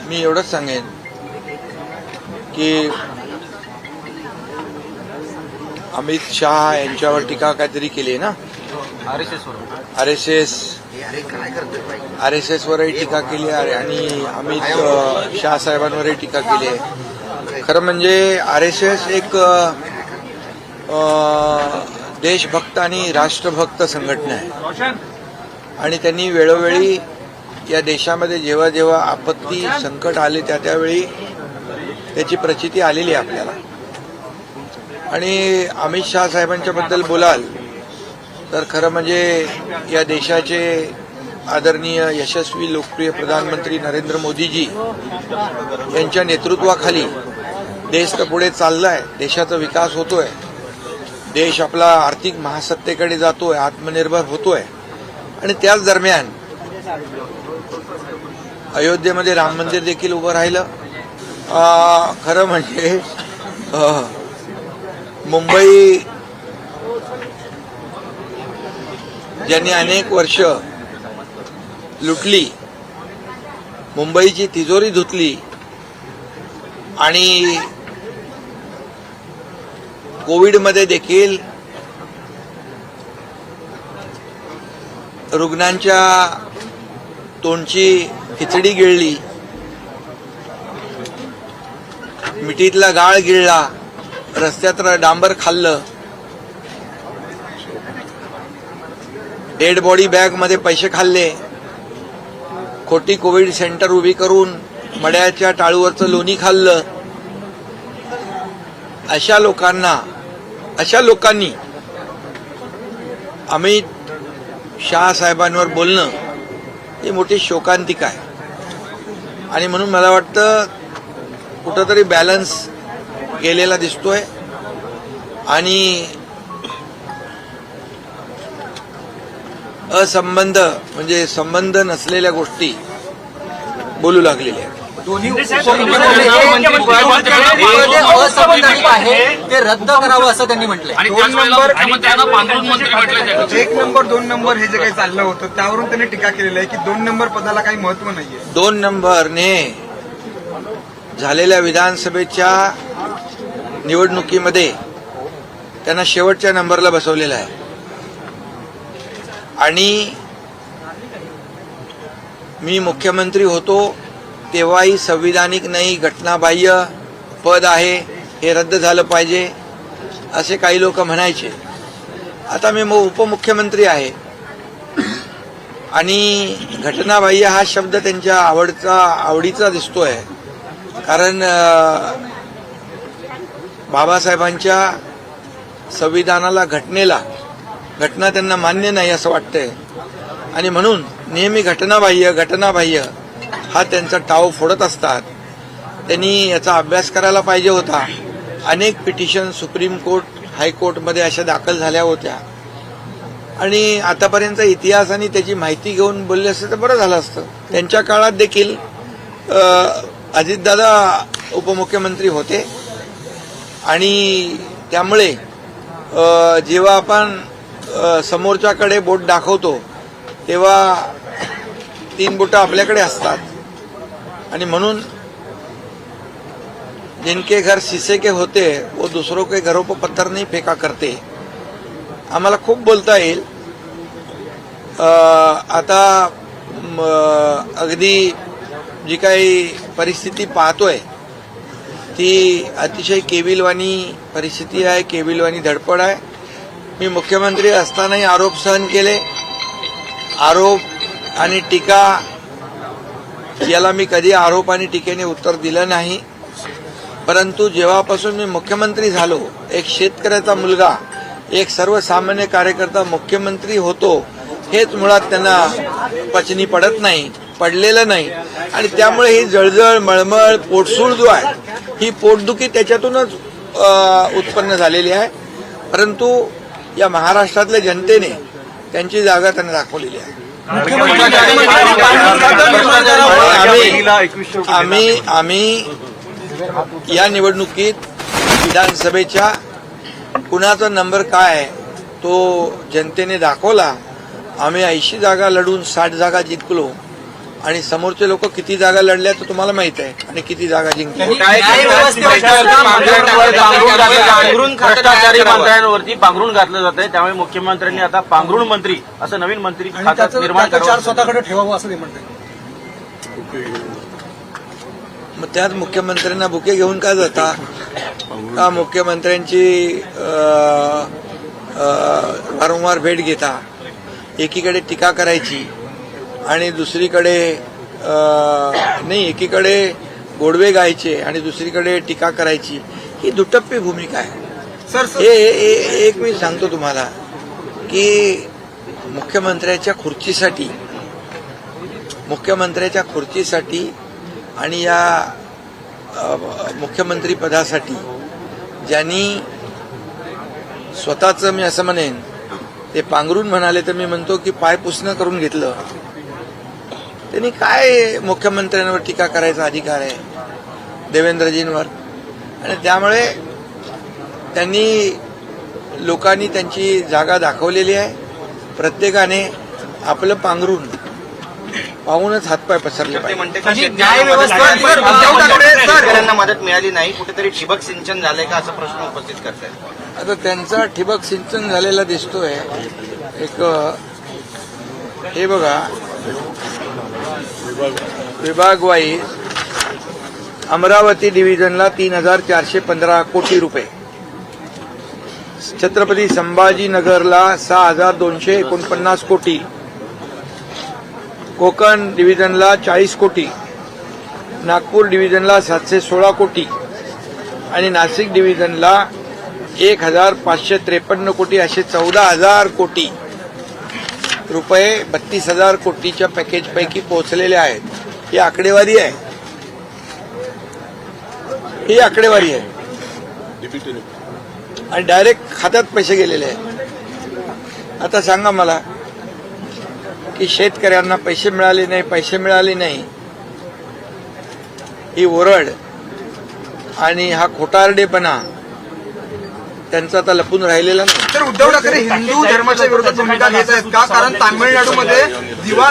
मी एवढंच सांगेन की अमित शाह यांच्यावर टीका काहीतरी केली आहे ना, RSS वरही टीका केली आहे आणि अमित शाह साहेबांवरही टीका केली आहे. खरं म्हणजे RSS एक देशभक्त आणि राष्ट्रभक्त संघटना आहे आणि त्यांनी वेळोवेळी या देशामध्ये जेव्हा जेव्हा आपत्ती संकट आले त्यावेळी त्याची प्रचिती आलेली आहे आपल्याला. आणि अमित शाह साहेबांच्या बद्दल बोलाल तर खरं म्हणजे या देशाचे आदरणीय यशस्वी लोकप्रिय प्रधानमंत्री नरेंद्र मोदीजी यांच्या नेतृत्वाखाली देश तर पुढे चाललाय, देशाचा विकास होतोय, देश आपला आर्थिक महासत्तेकडे जातोय, आत्मनिर्भर होतोय आणि त्याच दरम्यान अयोध्येमध्ये राम मंदिर देखील उभं राहिलं. खरं म्हणजे मुंबई ज्यांनी अनेक वर्ष लुटली, मुंबईची तिजोरी धुतली आणि कोविडमध्ये देखील रुग्णांच्या तोंडची खिचडी गिळली, मिठीतला गाळ गिळला, रस्त्यात डांबर खाल्लं, डेड बॉडी बॅग मध्ये पैसे खाल्ले, खोटी कोविड सेंटर उभी करून मड्याच्या टाळूवरचं लोणी खाल्लं. अशा लोकांनी अमित शाह साहेबांवर बोलणं ही मोठी शोकांतिका आहे. आणि म्हणून मला वाटतं कुठंतरी बॅलन्स गेलेला दिसतोय आणि असंबंध म्हणजे संबंध नसलेल्या गोष्टी बोलू लागलेल्या आहेत. ते रद्द करावं असं त्यांनी म्हटलंय. 1 नंबर 2 नंबर हे जे काही चाललं होतं त्यावरून त्यांनी टीका केलेली आहे की 2 नंबर पदाला काही महत्व नाहीये. 2 नंबरने झालेल्या विधानसभेच्या निवडणुकीमध्ये त्यांना शेवटच्या नंबरला बसवलेलं आहे आणि मी मुख्यमंत्री होतो तेव्हाही संविधानिक नाही, घटनाबाह्य पद आहे, हे रद्द झालं पाहिजे असे काही लोक म्हणायचे. आता मी उपमुख्यमंत्री आहे आणि घटनाबाह्य हा शब्द त्यांच्या आवडीचा दिसतोय. कारण बाबासाहेबांच्या संविधानाला, घटना त्यांना मान्य नाही असं वाटतंय आणि म्हणून नेहमी घटनाबाह्य हा त्यांचा टाव फोडत असतात. त्यांनी याचा अभ्यास करायला पाहिजे होता. अनेक पिटिशन सुप्रीम कोर्ट, हायकोर्टमध्ये अशा दाखल झाल्या होत्या आणि आतापर्यंत इतिहास आणि त्याची माहिती घेऊन बोलले असते तर बरं झालं असतं. त्यांच्या काळात देखील अजितदादा उपमुख्यमंत्री होते आणि त्यामुळे जेव्हा आपण समोरच्याकडे बोट दाखवतो तेव्हा 3 बोटं आपल्याकडे असतात आणि म्हणून जिनके घर शीशे के होते वो दूसरों के घरों पर पत्थर नहीं फेका करते. आम्हाला खूप बोलता येईल. आता अगदी जी काही परिस्थिती पाहतोय ती अतिशय केविलवाणी परिस्थिती आहे, केविलवाणी धडपड आहे. मी मुख्यमंत्री असतानाही आरोप सहन केले. आरोप आणि टीका याला मी कधी आरोप आणि टीकेने उत्तर दिलं नाही. परंतु जेव्हापासून मी मुख्यमंत्री झालो, एक शेतकऱ्याचा मुलगा, एक सर्वसामान्य कार्यकर्ता मुख्यमंत्री होतो, हेच मुळात त्यांना पचनी पडलेलं नाही आणि त्यामुळे ही जळजळ, मळमळ, पोटसूळ जो आहे ही पोटदुखी त्याच्यातूनच उत्पन्न झालेली आहे. परंतु या महाराष्ट्रातल्या जनतेने त्यांची जागा त्यांना दाखवलेली आहे. आम्ही या निवडणुकीत विधानसभेच्या कुणाचा नंबर काय आहे तो जनतेने दाखवला. आम्ही 80 जागा लढून 60 जागा जिंकलो आणि समोरचे लोक किती जागा लढल्या तर तुम्हाला माहित आहे आणि किती जागा जिंकल्या. भ्रष्टाचारी मंत्र्यांवरती पांघरून घातलं जात आहे. त्यामुळे मुख्यमंत्र्यांनी आता पांघरुण मंत्री असं नवीन मंत्री खातं निर्माण करावं. स्वतःकडे ठेवावं असं ते म्हणतात. मग त्यात मुख्यमंत्र्यांना बुके घेऊन का जाता? का मुख्यमंत्र्यांची वारंवार भेट घेता? एकीकडे टीका करायची आणि दुसरीकडे नाही, एकीकडे गोडवे गायचे आणि दुसरीकडे टीका करायची, ही दुटप्पी भूमिका आहे. सर हे एक मी सांगतो तुम्हाला की मुख्यमंत्र्याच्या खुर्चीसाठी आणि या मुख्यमंत्री पदासाठी ज्यांनी स्वतःचं, मी असं म्हणेन, ते पांघरून म्हणाले तर मी म्हणतो की पाय पुसणं करून घेतलं, त्यांनी काय मुख्यमंत्र्यांवर टीका करायचा अधिकार आहे देवेंद्रजींवर? आणि त्यामुळे लोकांनी त्यांची जागा दाखवलेली आहे. प्रत्येकाने आपलं पांघरून पाहूनच हातपाय पसरले पाहिजे. शेतकऱ्यांना मदत मिळाली नाही, कुठेतरी ठिबक सिंचन झालंय का असा प्रश्न उपस्थित करतायत. आता त्यांचा ठिबक सिंचन झालेला दिसतोय. एक हे बघा, विभाग वाईज अमरावती डिव्हिजनला 3,415 कोटी रुपये, छत्रपती संभाजीनगरला 6,249 कोटी, कोकण डिव्हिजनला 40 कोटी, नागपूर डिव्हिजनला 716 कोटी आणि नाशिक डिव्हिजनला 1,553 कोटी, असे 14,000 कोटी रुपये 32,000 कोटीच्या पॅकेजपैकी पोहोचलेले आहेत. ही आकडेवारी आहे, आणि डायरेक्ट खात्यात पैसे गेलेले आहेत. आता सांगा मला की शेतकऱ्यांना पैसे मिळाले नाही ही ओरड आणि हा खोटारडेपणा त्यांचा आता लपून राहिलेला नाही. तर उद्धव ठाकरे हिंदू धर्माच्या विरोधात भूमिका घेत आहेत का? कारण तामिळनाडूमध्ये दिवा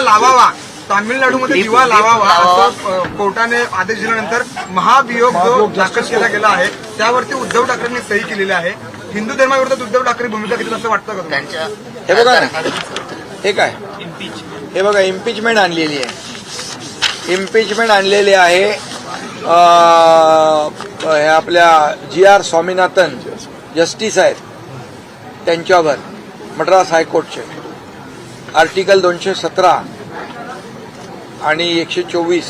लावावा असं कोर्टाने आदेश दिल्यानंतर महाभियोग जो दाखल केला गेला आहे त्यावरती उद्धव ठाकरेंनी सही केलेली आहे. हिंदू धर्माविरोधात उद्धव ठाकरे भूमिका घेतील असं वाटतं का तुम्हाला? हे बघा ना, हे काय, हे बघा, इम्पिचमेंट आणलेली आहे. हे आपल्या GR स्वामीनाथन जस्टिस आहेत त्यांच्यावर, मद्रास हायकोर्टचे आर्टिकल 217 आणि 124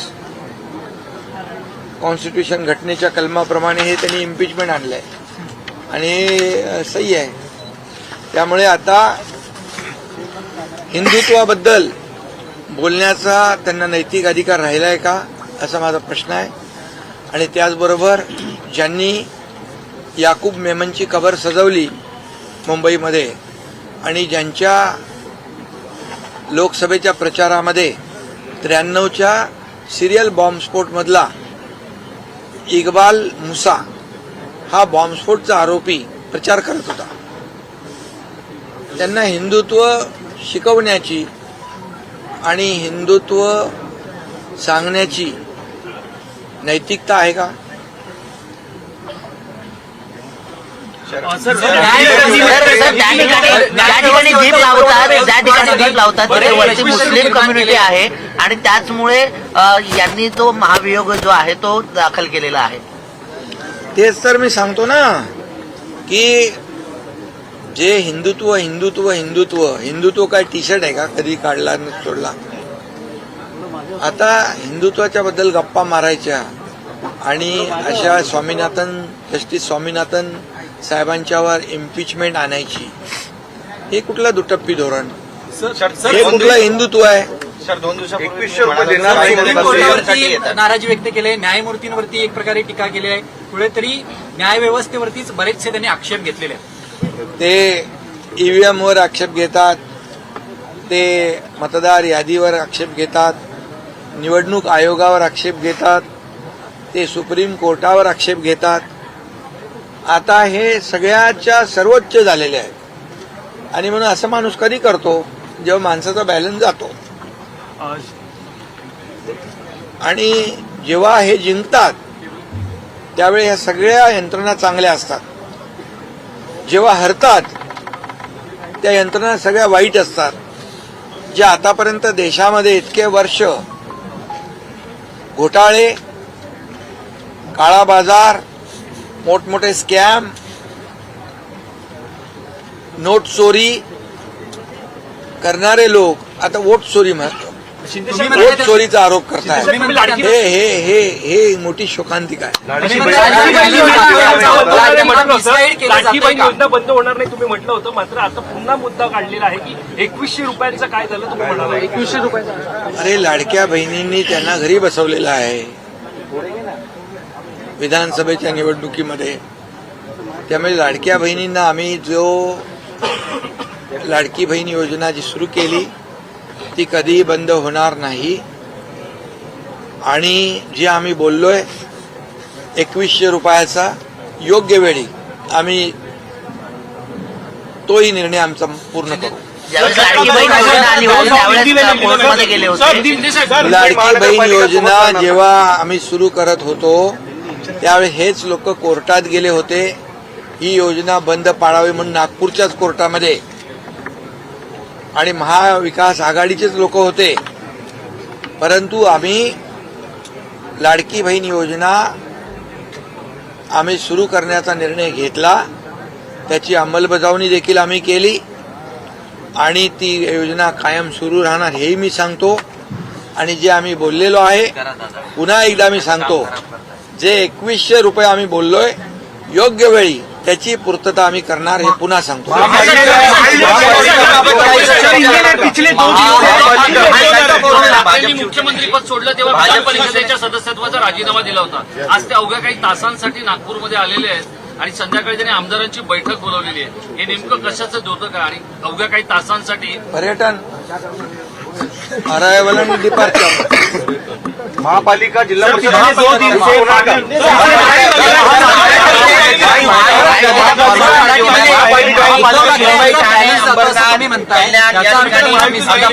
कॉन्स्टिट्यूशन घटनेच्या कलमाप्रमाणे हे त्यांनी इम्पिचमेंट आणलंय आणि हे सही आहे. त्यामुळे आता हिंदुत्वाबद्दल बोलण्याचा त्यांना नैतिक अधिकार राहिलाय का, असा माझा प्रश्न आहे. आणि त्याचबरोबर ज्यांनी याकूब मेमनची कबर सजवली मुंबईमध्ये आणि ज्यांच्या लोकसभेच्या प्रचारामध्ये 93च्या सिरियल बॉम्बस्फोटमधला इक्बाल मुसा हा बॉम्बस्फोटचा आरोपी प्रचार करत होता, त्यांना हिंदुत्व शिकवण्याची आणि हिंदुत्व सांगण्याची नैतिकता आहे का? ज्या ठिकाणी दीप लावतात तिथे वरती मुस्लिम कम्युनिटी आहे आणि त्याचमुळे यांनी तो महाभियोग जो आहे तो दाखल केलेला आहे. तेच तर मी सांगतो ना की जे हिंदुत्व काय टी शर्ट आहे का कधी काढला न सोडला? आता हिंदुत्वाच्या बद्दल गप्पा मारायच्या आणि अशा जस्टिस स्वामीनाथन साहेबांच्यावर इम्पिचमेंट आणायची, हे कुठलं दुटप्पी धोरण? हे कुठलं हिंदुत्व आहे? सर, 2 दिवसापूर्वी नाराजी व्यक्त केली आहे. न्यायमूर्तींवरती एक प्रकारे टीका केली आहे. कुठेतरी न्यायव्यवस्थेवरतीच बरेचसे त्यांनी आक्षेप घेतलेले आहेत. ते EVM वर आक्षेप घेतात, ते मतदार यादीवर आक्षेप घेतात, निवडणूक आयोगावर आक्षेप घेतात, ते सुप्रीम कोर्टावर आक्षेप घेतात. आता हे सगळ्याच्या सर्वोच्च झालेले आहेत आणि म्हणून असं माणूस कधी करतो जेव्हा माणसाचा बॅलन्स जातो. आणि जेव्हा हे जिंकतात त्यावेळी ह्या सगळ्या यंत्रणा चांगल्या असतात, जेव्हा हरतात त्या यंत्रणा सगळ्या वाईट असतात. जे आतापर्यंत देशामध्ये इतके वर्ष घोटाळे, काळा बाजार, मोठमोठे स्कॅम, नोट चोरी करणारे लोक आता वोट चोरी म्हणतात, वोट चोरीचा आरोप करतायत. हे हे हे हे मोठी शोकांतिका आहे. लाडकी बहीण योजना बंद होणार नाही तुम्ही म्हटलं होतं, मात्र आता पुन्हा मुद्दा काढलेला आहे की 2100 रुपयांचं काय झालं तुम्ही म्हणाला 2100 रुपयांचं. अरे लाडक्या बहिणींनी त्यांना घरी बसवलेलं आहे विधानसभेच्या निवडणुकीमध्ये. त्यामुळे लाडक्या बहिणींना आम्ही जो लाडकी बहीण योजना जी सुरू केली ती कधीही बंद होणार नाही. आणि जे आम्ही बोललोय 2100 रुपयाचा योग्य वेळी आम्ही तोही निर्णय आमचा पूर्ण करू. ज्यावेळेस लाडकी बहीण योजना आली होती त्यावेळेस कोर्टमध्ये गेले होते. लाडकी बहीण योजना जेव्हा आम्ही सुरू करत होतो त्यावेळी हेच लोक कोर्टात गेले होते ही योजना बंद पाडावी म्हणून नागपूरच्याच कोर्टामध्ये, आणि महाविकास आघाडीचेच लोक होते. परंतु आम्ही लाडकी बहीण योजना आम्ही सुरू करण्याचा निर्णय घेतला, त्याची अंमलबजावणी देखील आम्ही केली आणि ती योजना कायम सुरू राहणार हेही मी सांगतो. आणि जे आम्ही बोललेलो आहे पुन्हा एकदा मी सांगतो, जे 2100 रुपये आम्ही बोललोय योग्य वेळी त्याची पूर्तता आम्ही करणार हे पुन्हा सांगतो. मुख्यमंत्रीपद सोडलं तेव्हा विधान परिषदेच्या सदस्यत्वाचा राजीनामा दिला होता. आज ते अवघ्या काही तासांसाठी नागपूरमध्ये आलेले आहेत आणि संध्याकाळी त्यांनी आमदारांची बैठक बोलावलेली आहे. हे नेमकं कशाचं होतं का? आणि अवघ्या काही तासांसाठी पर्यटन अरायवल आणि डिपार्चर महापालिका जिल्हा परिषद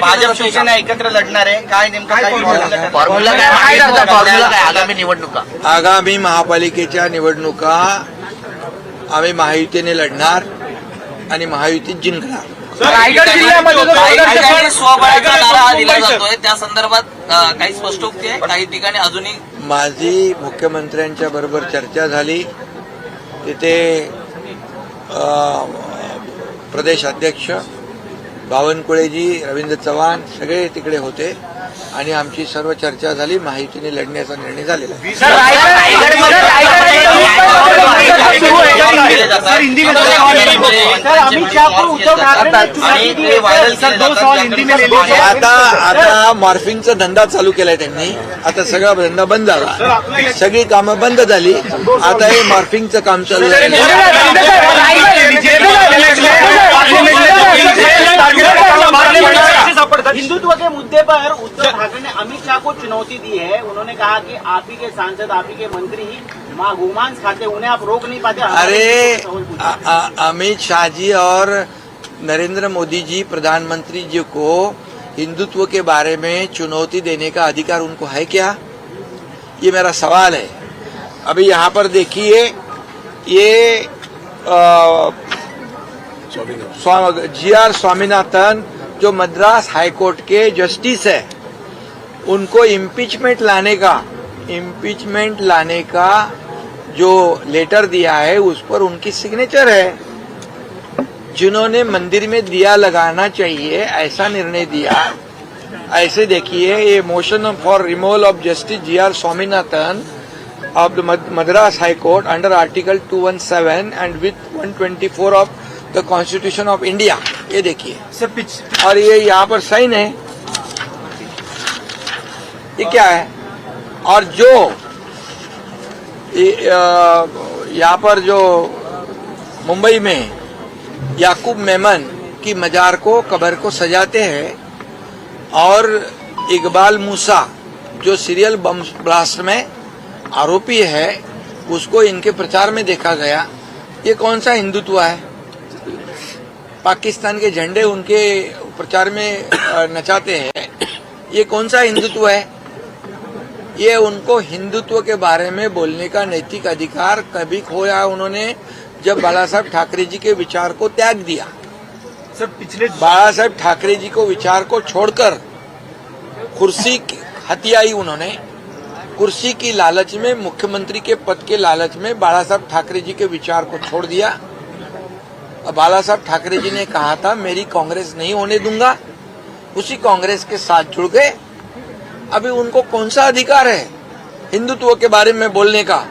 भाजप शिवसेना एकत्र लढणार आहे. काय नेमकं फॉर्म्युला काय फॉर्म्युला काय आगामी निवडणुका? आगामी महापालिकेच्या निवडणुका आम्ही महायुतीने लढणार आणि महायुतीत जिंकणार. रायगड जिल्ह्यामध्ये स्वबळाचा नारा दिला जातोय, त्या संदर्भात काही स्पष्टोक्ती आहे? काही ठिकाणी अजूनही माझी मुख्यमंत्र्यांच्या बरोबर चर्चा झाली. तिथे प्रदेश अध्यक्ष बावनकुळेजी, रवींद्र चव्हाण सगळे तिकडे होते आणि आमची सर्व चर्चा झाली. महायुतीने लढण्याचा निर्णय झालेला आहे. आता मॉर्फिंगचा धंदा चालू केलाय त्यांनी. आता सगळा धंदा बंद झाला, सगळी कामं बंद झाली. आता हे मॉर्फिंगचं काम चालू आहे. हिंदुत्व के मुद्दे पर उद्धव ठाकरे ने अमित शाह को चुनौती दी है. उन्होंने कहा कि आप ही के सांसद, आप ही के मंत्री ही गोमांस खाते, उन्हें आप रोक नहीं पाते. अरे अमित शाह जी और नरेंद्र मोदी जी प्रधानमंत्री जी को हिंदुत्व के बारे में चुनौती देने का अधिकार उनको है क्या? ये मेरा सवाल है. अभी यहाँ पर देखिए ये GR स्वामीनाथन जो मद्रास हाईकोर्ट के जस्टिस है, उनको इम्पीचमेंट लाने का जो लेटर दिया है उस पर उनकी सिग्नेचर है. जिन्होंने मंदिर में दिया लगाना चाहिए ऐसा निर्णय दिया. ऐसे देखिए ये motion for removal of justice GR Swaminathan of the Madras high court under article 217 end with 124 of the constitution of India, ये देखिए. और ये यहाँ पर साइन है. ये क्या है? और जो यहाँ पर जो मुंबई में याकूब मेमन की मजार को, कब्र को सजाते हैं और इकबाल मूसा जो सीरियल बम ब्लास्ट में आरोपी है उसको इनके प्रचार में देखा गया. ये कौन सा हिंदुत्व है? पाकिस्तान के झंडे उनके प्रचार में नचाते हैं. ये कौन सा हिंदुत्व है? ये उनको हिंदुत्व के बारे में बोलने का नैतिक अधिकार कभी खोया उन्होंने जब बाला साहब ठाकरे जी के विचार को त्याग दिया। सर पिछले बाला साहब ठाकरे जी को विचार को छोड़कर कुर्सी हथियाई उन्होंने। कुर्सी की लालच में, मुख्यमंत्री के पद के लालच में बाला साहब ठाकरे जी के विचार को छोड़ दिया। अब बाला साहब ठाकरे जी ने कहा था मेरी कांग्रेस नहीं होने दूंगा, उसी कांग्रेस के साथ जुड़ गए। अभी उनको कौन सा अधिकार है हिंदुत्व के बारे में बोलने का,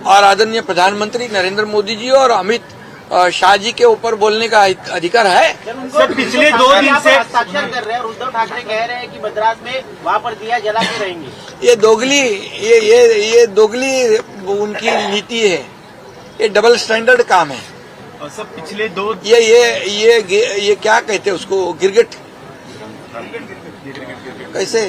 और आदरणीय प्रधानमंत्री नरेंद्र मोदी जी और अमित शाह जी के ऊपर बोलने का अधिकार है? सर पिछले 2 दिन से हस्ताक्षर कर रहे हैं और उद्धव ठाकरे कह रहे हैं कि मद्रास में वहां पर दिया जला के रहेंगे। ये दोगली ये दोगली उनकी नीति है, ये डबल स्टैंडर्ड काम है। और सर पिछले 2 ये क्या कहते हैं उसको, गिरगिट कैसे?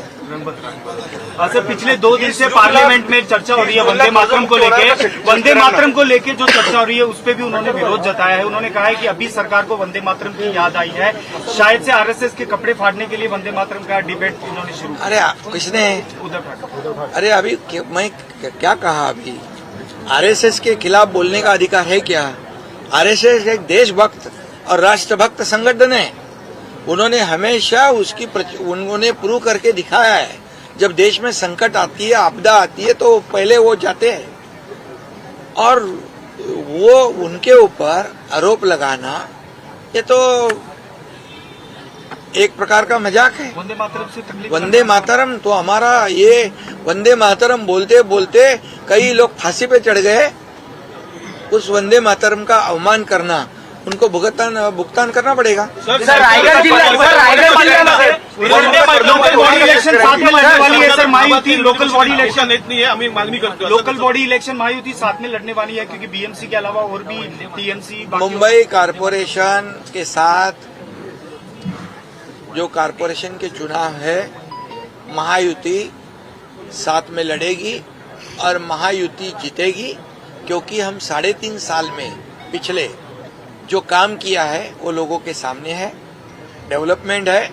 सर पिछले 2 दिन से पार्लियामेंट में चर्चा हो रही है वंदे मातरम को लेके जो चर्चा हो रही है उस पर भी उन्होंने विरोध जताया है। उन्होंने कहा है कि अभी सरकार को वंदे मातरम की याद आई है, शायद से आरएसएस के कपड़े फाड़ने के लिए वंदे मातरम का डिबेट उन्होंने शुरू किया। अरे किसने? उद्धव ठाकरे। अरे अभी मैं क्या कहा, अभी आरएसएस के खिलाफ बोलने का अधिकार है क्या? आरएसएस एक देशभक्त और राष्ट्रभक्त संगठन है। उन्होंने हमेशा उन्होंने प्रूव करके दिखाया है। जब देश में संकट आती है, आपदा आती है, तो पहले वो जाते हैं। और वो उनके ऊपर आरोप लगाना ये तो एक प्रकार का मजाक है। वंदे मातरम से तकलीफ वंदे मातरम तो हमारा, ये वंदे मातरम बोलते बोलते कई लोग फांसी पे चढ़ गए। उस वंदे मातरम का अवमान करना, उनको भुगतान करना पड़ेगा। सर रायगढ़ जिल्हा लोकल बॉडी इलेक्शन साथ में लड़ने वाली है। Sir Mahayuti local body election नहीं है, आम्ही मागणी करतो। लोकल बॉडी इलेक्शन महायुति साथ में लड़ने वाली है क्योंकि बीएमसी के अलावा और भी टीएमसी मुंबई कारपोरेशन के साथ जो कारपोरेशन के चुनाव है, महायुति साथ में लड़ेगी और महायुति जीतेगी, क्योंकि हम 3.5 साल में पिछले जो काम किया है वो लोगों के सामने है। डेवलपमेंट है,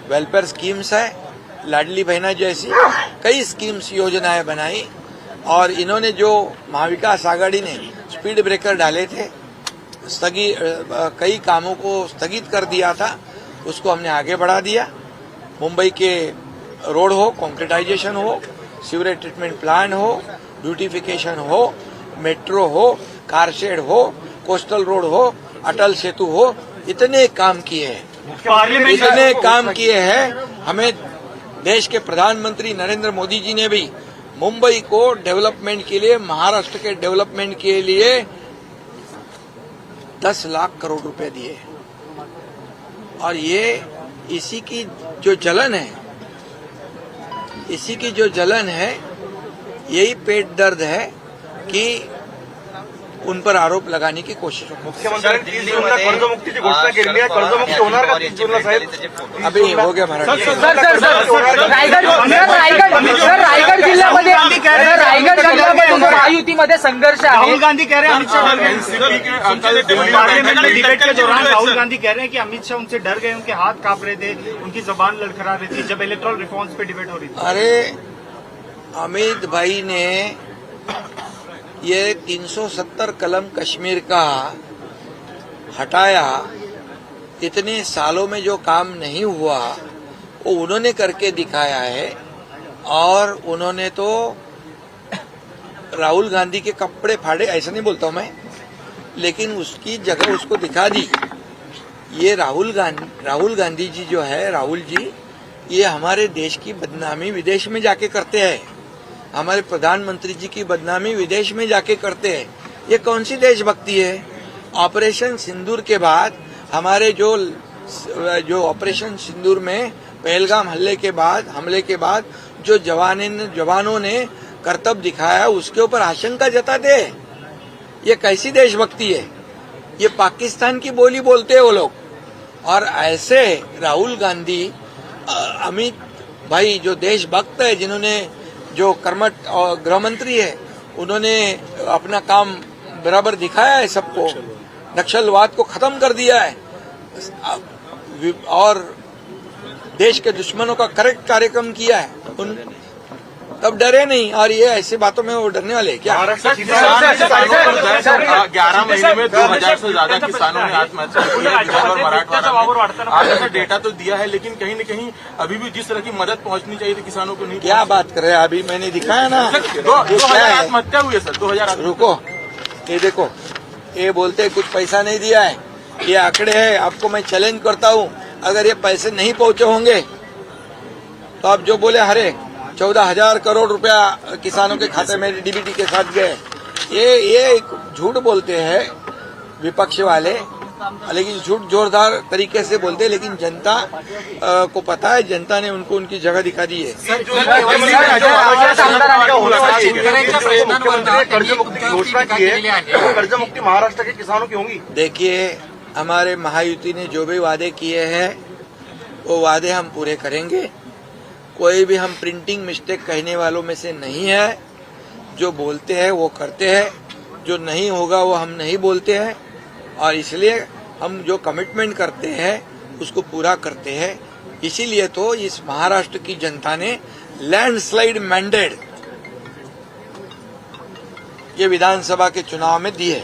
वेलफेयर स्कीम्स है, लाडली बहना जैसी कई स्कीम्स योजनाएं बनाई, और इन्होंने जो महाविकास आघाड़ी ने स्पीड ब्रेकर डाले थे, कई कामों को स्थगित कर दिया था, उसको हमने आगे बढ़ा दिया। मुंबई के रोड हो, कॉन्क्रीटाइजेशन हो, सीवरेज ट्रीटमेंट प्लांट हो, ब्यूटिफिकेशन हो, मेट्रो हो, कारशेड हो, कोस्टल रोड हो, अटल सेतु हो, इतने काम किए हैं। हमें देश के प्रधानमंत्री नरेंद्र मोदी जी ने भी मुंबई को डेवलपमेंट के लिए, महाराष्ट्र के डेवलपमेंट के लिए 10 लाख करोड़ रुपए दिए। और ये इसी की जो जलन है, यही पेट दर्द है कि उन पर आरोप लगाने की कोशिश हो। मुख्यमंत्र्यांनी 30 जूनला कर्जमुक्तीची घोषणा केली आहे। कर्जमुक्ती होणार का 30 जूनला साहेब? अभी हो गया महाराज। रायगड जिल्ह्यामध्ये महायुतीमध्ये संघर्ष आहे। राहुल गांधी कह रहे हैं अमित शाह पार्लियामेंट में डिबेट के दौरान राहुल गांधी कह रहे हैं कि अमित शाह उनसे डर गए, उनके हाथ कांप रहे थे, उनकी जबान लड़खड़ा रही थी जब इलेक्टोरल रिफॉर्म्स पे डिबेट हो रही थी। अरे अमित भाई ने ये 370 कलम कश्मीर का हटाया, इतने सालों में जो काम नहीं हुआ वो उन्होंने करके दिखाया है। और उन्होंने तो राहुल गांधी के कपड़े फाड़े, ऐसा नहीं बोलता हूं मैं, लेकिन उसकी जगह उसको दिखा दी। ये राहुल गांधी जी जो है, राहुल जी, ये हमारे देश की बदनामी विदेश में जाके करते हैं। हमारे प्रधानमंत्री जी की बदनामी विदेश में जाके करते हैं। ये कौन सी देशभक्ति है? ऑपरेशन सिंदूर के बाद हमारे जो ऑपरेशन सिंदूर में पहलगाम हमले के बाद जो जवानों ने करतब दिखाया, उसके ऊपर आशंका जताते हैं। ये कैसी देशभक्ति है? ये पाकिस्तान की बोली बोलते हैं वो लोग। और ऐसे राहुल गांधी, अमित भाई जो देशभक्त है, जिन्होंने जो कर्मठ गृह मंत्री है, उन्होंने अपना काम बराबर दिखाया है सबको, नक्सलवाद को खत्म कर दिया है और देश के दुश्मनों का करेक्ट कार्यक्रम किया है। तब डरे नहीं, और ये ऐसी बातों में वो डरने वाले हैं क्या? 11 महीने में 2000 से ज्यादा किसानों ने आत्महत्या की है विदर्भ और मराठवाड़ा में। आज ऐसा डेटा तो दिया है, लेकिन कहीं न कहीं अभी भी जिस तरह की मदद पहुंचनी चाहिए थी किसानों को नहीं। क्या बात कर रहे हैं? अभी मैंने दिखाया ना, 2000 आत्महत्या हुई है सर, 2000। रुको, ये देखो, ये बोलते हैं कुछ पैसा नहीं दिया है, ये आंकड़े हैं। आपको मैं चैलेंज करता हूँ, अगर ये पैसे नहीं पहुंचे होंगे तो आप जो बोले हरे 14,000 करोड़ रुपया किसानों के खाते में डीबीटी के साथ गए, ये झूठ बोलते हैं विपक्ष वाले, लेकिन झूठ जोरदार तरीके से बोलते हैं। लेकिन जनता को पता है, जनता ने उनको उनकी जगह दिखा दी है। शेतकऱ्यांच्या प्रश्नांवर घोषणा की है, कर्जमुक्ती महाराष्ट्र के किसानों की होंगी। देखिए, हमारे महायुति ने जो भी वादे किए हैं वो वादे हम पूरे करेंगे। कोई भी हम प्रिंटिंग मिस्टेक कहने वालों में से नहीं है। जो बोलते हैं वो करते हैं, जो नहीं होगा वो हम नहीं बोलते हैं, और इसलिए हम जो कमिटमेंट करते हैं उसको पूरा करते हैं। इसीलिए तो इस महाराष्ट्र की जनता ने लैंडस्लाइड मैंडेट ये विधानसभा के चुनाव में दी है।